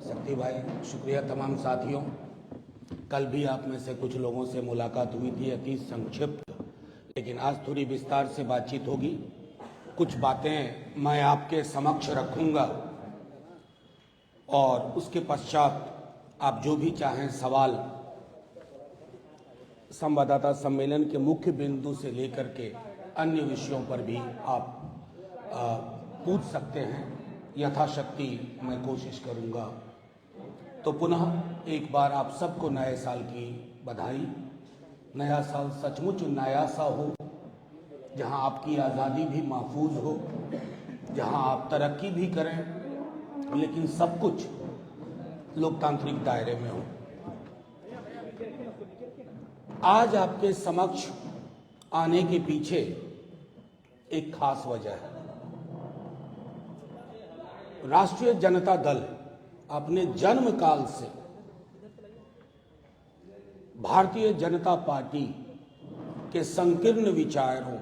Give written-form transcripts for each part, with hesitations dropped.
शक्ति भाई, शुक्रिया तमाम साथियों। कल भी आप में से कुछ लोगों से मुलाकात हुई थी, अति संक्षिप्त, लेकिन आज थोड़ी विस्तार से बातचीत होगी। कुछ बातें मैं आपके समक्ष रखूंगा और उसके पश्चात आप जो भी चाहें सवाल संवाददाता सम्मेलन के मुख्य बिंदु से लेकर के अन्य विषयों पर भी आप पूछ सकते हैं। यथाशक्ति मैं कोशिश करूंगा। तो पुनः एक बार आप सबको नए साल की बधाई। नया साल सचमुच नया सा हो, जहां आपकी आज़ादी भी महफूज हो, जहां आप तरक्की भी करें, लेकिन सब कुछ लोकतांत्रिक दायरे में हो। आज आपके समक्ष आने के पीछे एक खास वजह है। राष्ट्रीय जनता दल अपने जन्म काल से भारतीय जनता पार्टी के संकीर्ण विचारों,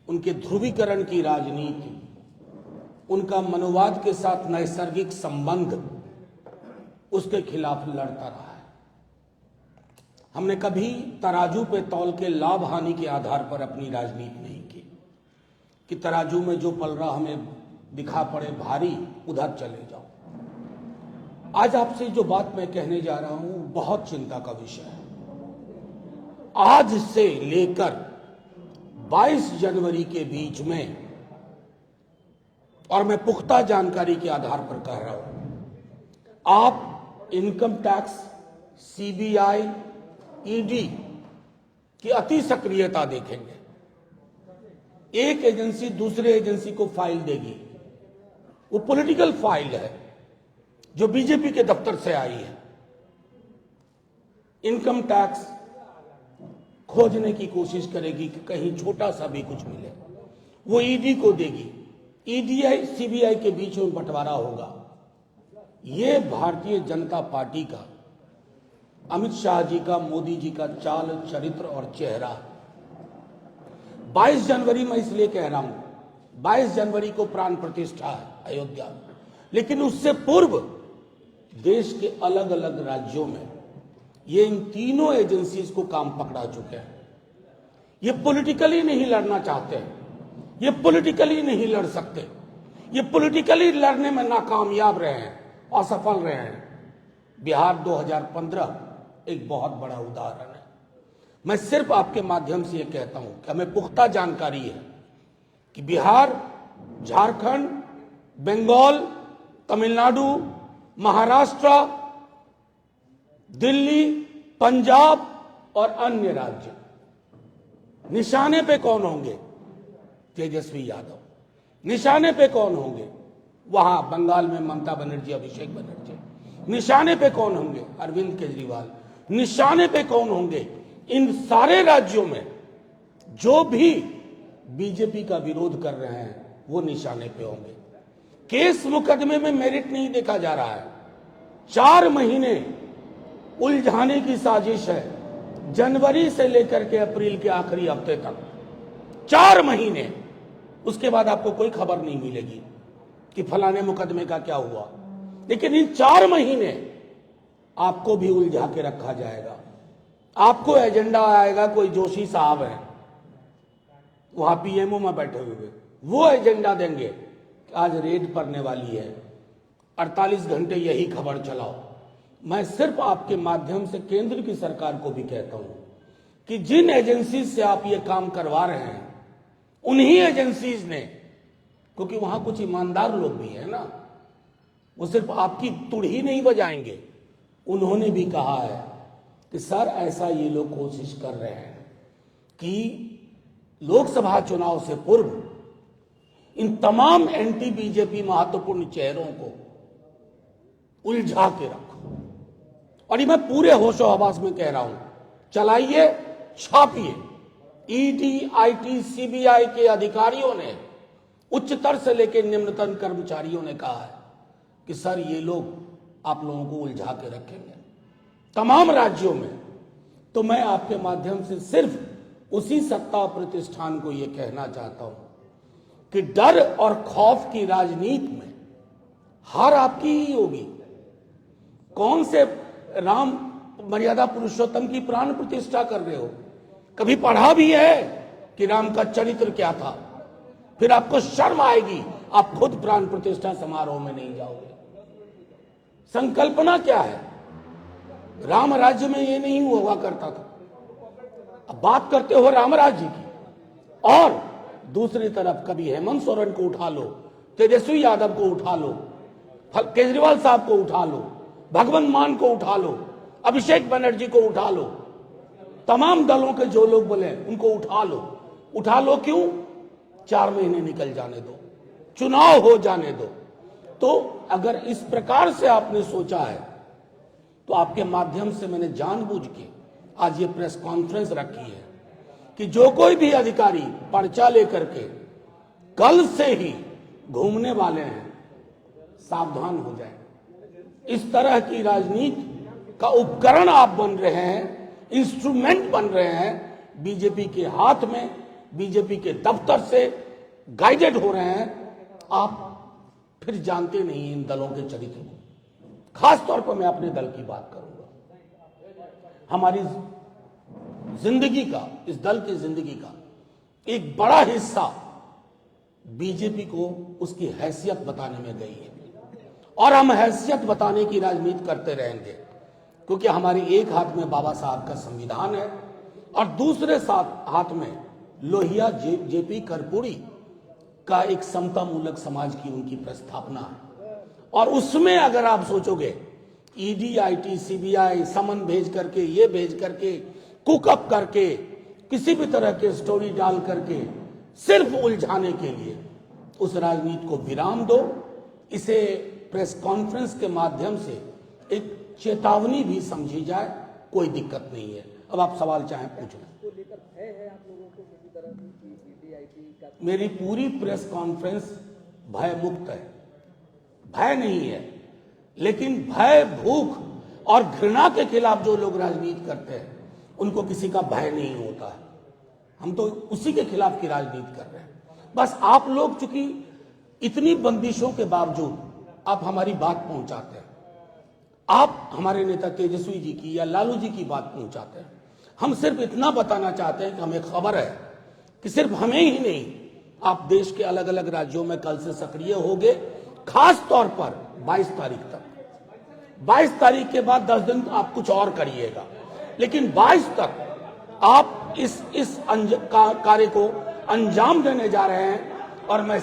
उनके ध्रुवीकरण की राजनीति, उनका मनोवाद के साथ नैसर्गिक संबंध, उसके खिलाफ लड़ता रहा है। हमने कभी तराजू पे तौल के लाभ हानि के आधार पर अपनी राजनीति नहीं की कि तराजू में जो पल रहा हमें दिखा पड़े भारी, उधर चले जाओ। आज आपसे जो बात मैं कहने जा रहा हूं बहुत चिंता का विषय है। आज से लेकर 22 जनवरी के बीच में, और मैं पुख्ता जानकारी के आधार पर कह रहा हूं, आप इनकम टैक्स, सीबीआई, ईडी की अति सक्रियता देखेंगे। एक एजेंसी दूसरे एजेंसी को फाइल देगी, वो पॉलिटिकल फाइल है जो बीजेपी के दफ्तर से आई है। इनकम टैक्स खोजने की कोशिश करेगी कि कहीं छोटा सा भी कुछ मिले, वो ईडी को देगी। ईडीआई सीबीआई के बीच में बंटवारा होगा। ये भारतीय जनता पार्टी का, अमित शाह जी का, मोदी जी का चाल, चरित्र और चेहरा। 22 जनवरी मैं इसलिए कह रहा हूं, 22 जनवरी को प्राण प्रतिष्ठा है अयोध्या में, लेकिन उससे पूर्व देश के अलग अलग राज्यों में ये इन तीनों एजेंसीज को काम पकड़ा चुके हैं। ये पॉलिटिकली नहीं लड़ना चाहते हैं, ये पॉलिटिकली नहीं लड़ सकते, ये पॉलिटिकली लड़ने में नाकामयाब रहे हैं, असफल रहे हैं। बिहार 2015 एक बहुत बड़ा उदाहरण है। मैं सिर्फ आपके माध्यम से ये कहता हूं कि हमें पुख्ता जानकारी है कि बिहार, झारखंड, बंगाल, तमिलनाडु, महाराष्ट्र, दिल्ली, पंजाब और अन्य राज्य, निशाने पे कौन होंगे? तेजस्वी यादव। निशाने पे कौन होंगे? वहां बंगाल में ममता बनर्जी, अभिषेक बनर्जी। निशाने पे कौन होंगे? अरविंद केजरीवाल। निशाने पे कौन होंगे? इन सारे राज्यों में जो भी बीजेपी का विरोध कर रहे हैं वो निशाने पे होंगे। केस मुकदमे में मेरिट नहीं देखा जा रहा है। 4 महीने उलझाने की साजिश है, जनवरी से लेकर के अप्रैल के आखिरी हफ्ते तक। 4 महीने, उसके बाद आपको कोई खबर नहीं मिलेगी कि फलाने मुकदमे का क्या हुआ। लेकिन इन 4 महीने आपको भी उलझा के रखा जाएगा। आपको एजेंडा आएगा, कोई जोशी साहब है वहां पीएमओ में बैठे हुए, वो एजेंडा देंगे कि आज रेड पड़ने वाली है, 48 घंटे यही खबर चलाओ। मैं सिर्फ आपके माध्यम से केंद्र की सरकार को भी कहता हूं कि जिन एजेंसी से आप ये काम करवा रहे हैं, उन्हीं एजेंसीज ने, क्योंकि वहां कुछ ईमानदार लोग भी है ना, वो सिर्फ आपकी तुड़ ही नहीं बजाएंगे। उन्होंने भी कहा है कि सर ऐसा ये लोग कोशिश कर रहे हैं कि लोकसभा चुनाव से पूर्व इन तमाम एंटी बीजेपी महत्वपूर्ण चेहरों को उलझा के रखो। और ये मैं पूरे होशो हवास में कह रहा हूं, चलाइए, छापिए। ईडी, आईटी, सीबीआई के अधिकारियों ने, उच्चतर से लेकर निम्नतम कर्मचारियों ने कहा है कि सर ये लोग आप लोगों को उलझा के रखेंगे तमाम राज्यों में। तो मैं आपके माध्यम से सिर्फ उसी सत्ता प्रतिष्ठान को यह कहना चाहता हूं कि डर और खौफ की राजनीति में हार आपकी ही होगी। कौन से राम मर्यादा पुरुषोत्तम की प्राण प्रतिष्ठा कर रहे हो? कभी पढ़ा भी है कि राम का चरित्र क्या था? फिर आपको शर्म आएगी, आप खुद प्राण प्रतिष्ठा समारोह में नहीं जाओगे। संकल्पना क्या है? राम राज्य में ये नहीं हुआ करता था। अब बात करते हो राम राज्य की, और दूसरी तरफ कभी हेमंत सोरेन को उठा लो, तेजस्वी यादव को उठा लो, केजरीवाल साहब को उठा लो, भगवंत मान को उठा लो, अभिषेक बनर्जी को उठा लो, तमाम दलों के जो लोग बोले उनको उठा लो। उठा लो क्यों? 4 महीने निकल जाने दो, चुनाव हो जाने दो। तो अगर इस प्रकार से आपने सोचा है तो आपके माध्यम से मैंने जानबूझ के आज ये प्रेस कॉन्फ्रेंस रखी है कि जो कोई भी अधिकारी पर्चा लेकर के कल से ही घूमने वाले हैं, सावधान हो जाए। इस तरह की राजनीति का उपकरण आप बन रहे हैं, इंस्ट्रूमेंट बन रहे हैं, बीजेपी के हाथ में, बीजेपी के दफ्तर से गाइडेड हो रहे हैं। आप फिर जानते नहीं इन दलों के चरित्र को। खास तौर पर मैं अपने दल की बात करूंगा। हमारी जिंदगी का, इस दल की जिंदगी का एक बड़ा हिस्सा बीजेपी को उसकी हैसियत बताने में गई है, और हम हैसियत बताने की राजनीति करते रहेंगे, क्योंकि हमारे एक हाथ में बाबा साहब का संविधान है और दूसरे हाथ में लोहिया जेपी कर्पूरी का एक समता मूलक समाज की उनकी प्रस्थापना है। और उसमें अगर आप सोचोगे ईडी, आईटी, सीबीआई समन भेज करके, ये भेज करके, कुकअप करके, किसी भी तरह के स्टोरी डाल करके सिर्फ उलझाने के लिए, उस राजनीति को विराम दो। इसे प्रेस कॉन्फ्रेंस के माध्यम से एक चेतावनी भी समझी जाए, कोई दिक्कत नहीं है। अब आप सवाल चाहें पूछ लें। मेरी पूरी प्रेस कॉन्फ्रेंस भय मुक्त है, भय नहीं है। लेकिन भय, भूख और घृणा के खिलाफ जो लोग राजनीति करते हैं उनको किसी का भय नहीं होता है। हम तो उसी के खिलाफ की राजनीति कर रहे हैं। बस आप लोग चूंकि इतनी बंदिशों के बावजूद आप हमारी बात पहुंचाते हैं, आप हमारे नेता तेजस्वी जी की या लालू जी की बात पहुंचाते हैं। हम सिर्फ इतना बताना चाहते हैं कि हमें खबर है कि सिर्फ हमें ही नहीं, आप देश के अलग अलग राज्यों में कल से सक्रिय होंगे, खास तौर पर 22 तारीख तक। 22 तारीख के बाद 10 दिन आप कुछ और करिएगा, लेकिन 22 तक आप इस कार्य को अंजाम देने जा रहे हैं। और मैं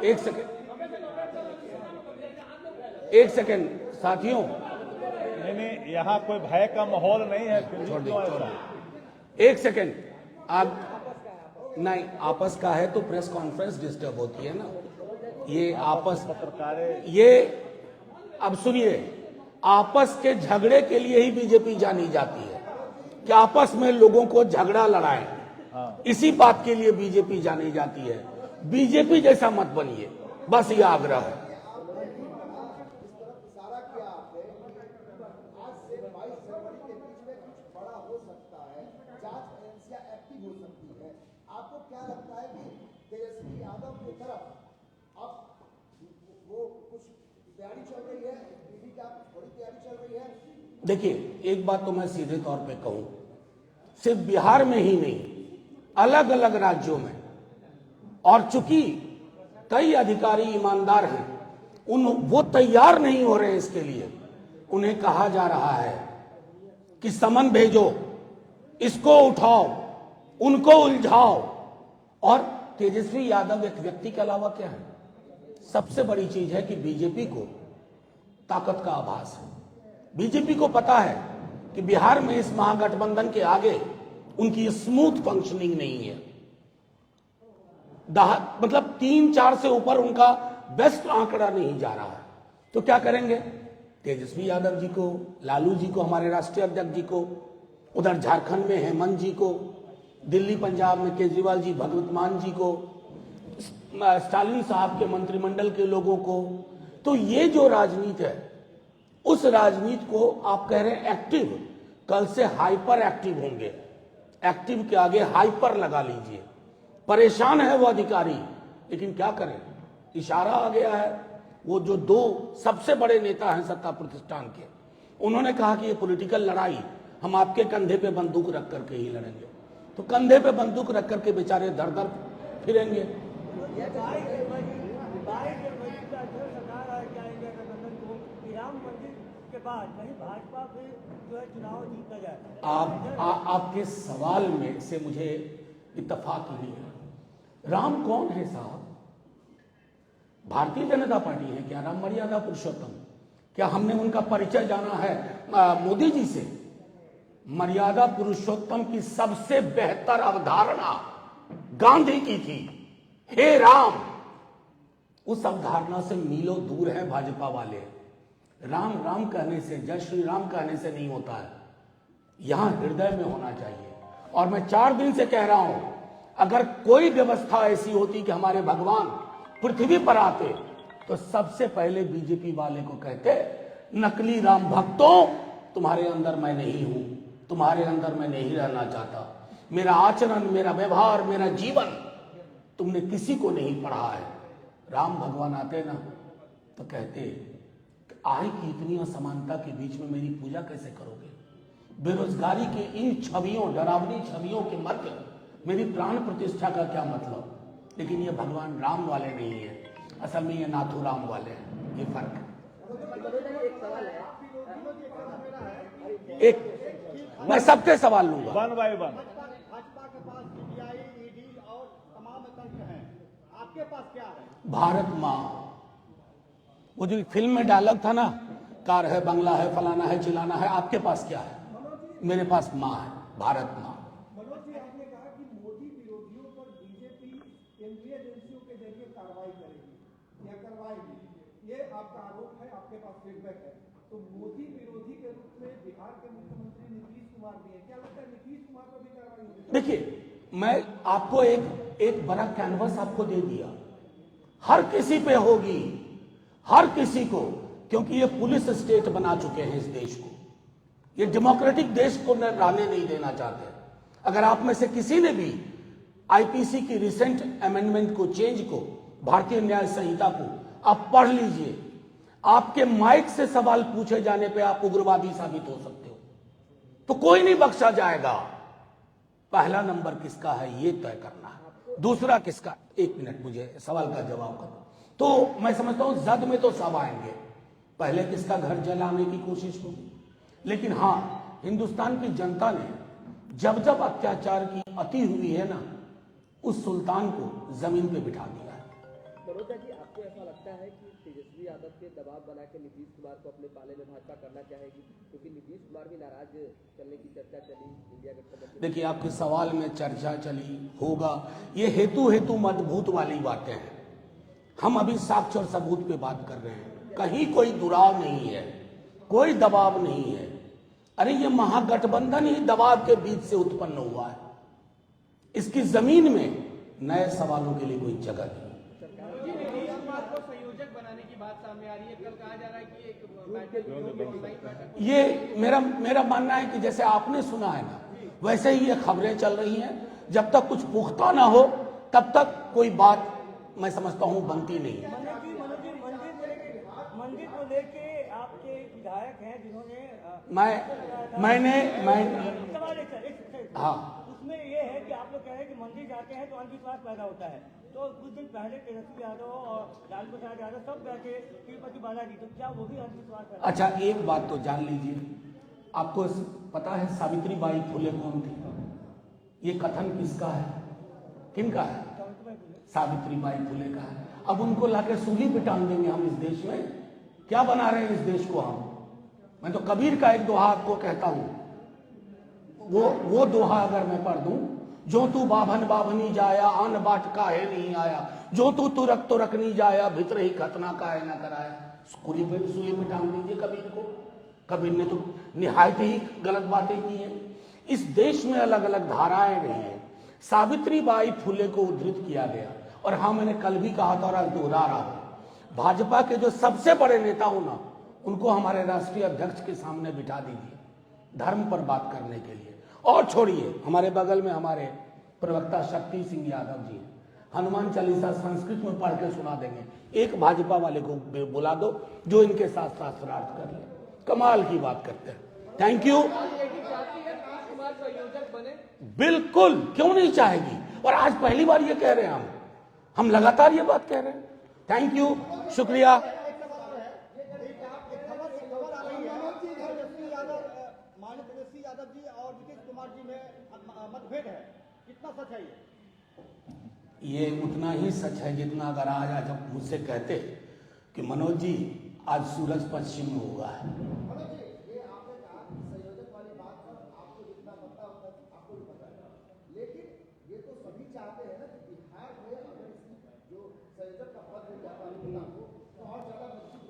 एक सेकेंड साथियों, नहीं, यहाँ कोई भय का माहौल नहीं है। एक सेकेंड, आप नहीं, आपस का है तो प्रेस कॉन्फ्रेंस डिस्टर्ब होती है ना। ये आपस ये अब सुनिए, आपस के झगड़े के लिए ही बीजेपी जानी जाती है कि आपस में लोगों को झगड़ा लड़ाएं। इसी बात के लिए बीजेपी जानी जाती है। बीजेपी जैसा मत बनिए, बस ये आग्रह है। आपको क्या लगता है कि तेजस्वी यादव की तरफ अब वो कुछ तैयारी चल रही है, ईडी का थोड़ी तैयारी चल रही है? देखिए, एक बात तो मैं सीधे तौर पे कहूं, सिर्फ बिहार में ही नहीं, अलग अलग राज्यों में, और चूंकि कई अधिकारी ईमानदार हैं, वो तैयार नहीं हो रहे इसके लिए। उन्हें कहा जा रहा है कि समन भेजो, इसको उठाओ, उनको उलझाओ। और तेजस्वी यादव एक व्यक्ति के अलावा क्या है? सबसे बड़ी चीज है कि बीजेपी को ताकत का आभास है। बीजेपी को पता है कि बिहार में इस महागठबंधन के आगे उनकी स्मूथ फंक्शनिंग नहीं है। मतलब 3-4 से ऊपर उनका बेस्ट आंकड़ा नहीं जा रहा है। तो क्या करेंगे? तेजस्वी यादव जी को, लालू जी को, हमारे राष्ट्रीय अध्यक्ष जी को, उधर झारखंड में हेमंत जी को, दिल्ली पंजाब में केजरीवाल जी, भगवंत मान जी को, स्टालिन साहब के मंत्रिमंडल के लोगों को। तो ये जो राजनीति है, उस राजनीति को आप कह रहे हैं एक्टिव, कल से हाइपर एक्टिव होंगे। एक्टिव के आगे हाइपर लगा लीजिए। परेशान है वो अधिकारी, लेकिन क्या करें, इशारा आ गया है, वो जो दो सबसे बड़े नेता हैं सत्ता प्रतिष्ठान के, उन्होंने कहा कि ये पॉलिटिकल लड़ाई हम आपके कंधे पे बंदूक रख करके ही लड़ेंगे। तो कंधे पे बंदूक रख करके बेचारे दर दर फिरेंगे। भाजपा फिर जो है चुनाव जीता जाए। आपके सवाल में से मुझे इत्तेफाक नहीं है। राम कौन है साहब? भारतीय जनता पार्टी है क्या? राम मर्यादा पुरुषोत्तम? क्या हमने उनका परिचय जाना है मोदी जी से? मर्यादा पुरुषोत्तम की सबसे बेहतर अवधारणा गांधी की थी, हे राम। उस अवधारणा से मीलों दूर है भाजपा वाले। राम राम कहने से, जय श्री राम कहने से नहीं होता है, यहां हृदय में होना चाहिए। और मैं 4 दिन से कह रहा हूं, अगर कोई व्यवस्था ऐसी होती कि हमारे भगवान पृथ्वी पर आते तो सबसे पहले बीजेपी वाले को कहते, नकली राम भक्तों, तुम्हारे अंदर मैं नहीं हूं, तुम्हारे अंदर मैं नहीं रहना चाहता। मेरा आचरण, मेरा व्यवहार, मेरा जीवन तुमने किसी को नहीं पढ़ा है। राम भगवान आते ना तो कहते, आय की इतनी असमानता के बीच में मेरी पूजा कैसे करोगे? बेरोजगारी के इन छवियों, डरावनी छवियों के मध्य मेरी प्राण प्रतिष्ठा का क्या मतलब? लेकिन ये भगवान राम वाले नहीं है, असल में ये नाथू राम वाले हैं। ये फर्क है। एक मैं सबके सवाल लूंगा, 1 by 1। भाजपा के पास सीबीआई, ईडी और तमाम तंत्र हैं, आपके पास क्या है? भारत माँ। वो जो फिल्म में डायलॉग था ना, कार है, बंगला है, फलाना है, चिलाना है, आपके पास क्या है? मेरे पास माँ है, भारत माँ। मनोज जी, आपने कहा कि मोदी विरोधियों पर बीजेपी केंद्रीय एजेंसियों के जरिए कार्रवाई करेगी या करवाएगी, ये आपका आरोप है, आपके पास फीडबैक है। तो मोदी विरोधी के रूप में बिहार के मुख्यमंत्री नीतीश कुमार भी है, क्या लगता है नीतीश कुमार पर भी कार्रवाई होगी? देखिए, मैं आपको एक बड़ा कैनवस आपको दे दिया, हर किसी पे होगी, हर किसी को, क्योंकि ये पुलिस स्टेट बना चुके हैं इस देश को। ये डेमोक्रेटिक देश को रहने नहीं देना चाहते। अगर आप में से किसी ने भी आईपीसी की रिसेंट अमेंडमेंट को, चेंज को, भारतीय न्याय संहिता को आप पढ़ लीजिए, आपके माइक से सवाल पूछे जाने पे आप उग्रवादी साबित हो सकते हो, तो कोई नहीं बख्शा जाएगा। पहला नंबर किसका है ये तय करना है, दूसरा किसका। 1 मिनट मुझे सवाल का जवाब करो। तो मैं समझता हूं जद में तो सब आएंगे, पहले किसका घर जलाने की कोशिश होगी। लेकिन हां, हिंदुस्तान की जनता ने जब जब अत्याचार की अति हुई है ना, उस सुल्तान को जमीन पे बिठा दिया है। बड़ौदा जी, आपको ऐसा लगता है कि तेजस्वी यादव के दबाव बना के नीतीश कुमार को अपने पाले में भाजपा करना चाहेगी? क्योंकि नीतीश कुमार भी नाराज चलने की चर्चा चली इंडिया गठबंधन। देखिए, आपके सवाल में चर्चा चली होगा, ये हेतु मजबूत वाली बातें हैं। हम अभी साक्ष्य और सबूत पे बात कर रहे हैं, कहीं कोई दुराव नहीं है, कोई दबाव नहीं है। अरे ये महागठबंधन ही दबाव के बीच से उत्पन्न हुआ है। इसकी जमीन में नए सवालों के लिए कोई जगह नहीं। संयोजक बनाने की बात सामने आ रही है, कल कहा जा रहा है कि ये मेरा मानना है कि जैसे आपने सुना है ना, वैसे ही ये खबरें चल रही हैं। जब तक कुछ पुख्ता ना हो तब तक कोई बात मैं समझता हूं बनती नहीं है। मंदिर को लेके आपके विधायक हैं जिन्होंने हाँ, उसमें ये है कि आप लोग कह रहे हैं कि मंदिर जाते हैं तो अंधविश्वास पैदा होता है। तो कुछ दिन पहले तेजस्वी यादव और लालू प्रसाद यादव सब बैठे तिरुपति बालाजी, तो क्या वो भी अंधविश्वास पैदा? अच्छा, एक बात तो जान लीजिए, आपको पता है सावित्री बाई फुले कौन थी? ये कथन किसका है, किनका है? सावित्री बाई फुले का है। अब उनको लाके सूली पे टांग देंगे हम इस देश में? क्या बना रहे हैं इस देश को हम? मैं तो कबीर का एक दोहा आपको कहता हूं, वो दोहा अगर मैं पढ़ दूं, जो तू बाभन बाभनी जाया, आन बाट काहे नहीं आया, जो तू तुरक तुरक नहीं जाया, भीतर ही खतना काहे ना कराया। सूली पे टांग दीजिए कबीर को। कबीर ने तो निहायत ही गलत बातें की हैं। इस देश में अलग अलग धाराएं रही हैं। सावित्री बाई फुले को उद्धृत किया गया, और हाँ, मैंने कल भी कहा था और आज दोहरा रहा हूं, भाजपा के जो सबसे बड़े नेता हो ना, उनको हमारे राष्ट्रीय अध्यक्ष के सामने बिठा दीजिए धर्म पर बात करने के लिए। और छोड़िए, हमारे बगल में हमारे प्रवक्ता शक्ति सिंह यादव जी हैं, हनुमान चालीसा संस्कृत में पढ़ के सुना देंगे। एक भाजपा वाले को बुला दो जो इनके साथ शास्त्रार्थ कर ले। कमाल की बात करते हैं। Thank you. बिल्कुल, क्यों नहीं चाहेगी, और आज पहली बार ये कह रहे हैं हम लगातार ये बात कह रहे हैं। थैंक यू, शुक्रिया। माननीय तेजस्वी यादव जी और नीतीश कुमार जी में मतभेद है, कितना सच है ये उतना ही सच है जितना अगर आज आप मुझसे कहते कि मनोज जी आज सूरज पश्चिम में हुआ है।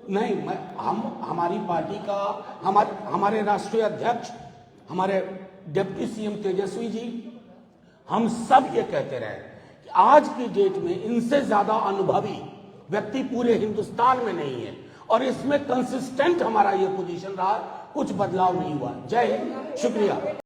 नहीं, हमारी पार्टी का हमारे राष्ट्रीय अध्यक्ष, हमारे डिप्टी सीएम तेजस्वी जी, हम सब ये कहते रहे कि आज की डेट में इनसे ज्यादा अनुभवी व्यक्ति पूरे हिंदुस्तान में नहीं है, और इसमें कंसिस्टेंट हमारा ये पोजीशन रहा, कुछ बदलाव नहीं हुआ। जय हिंद, शुक्रिया।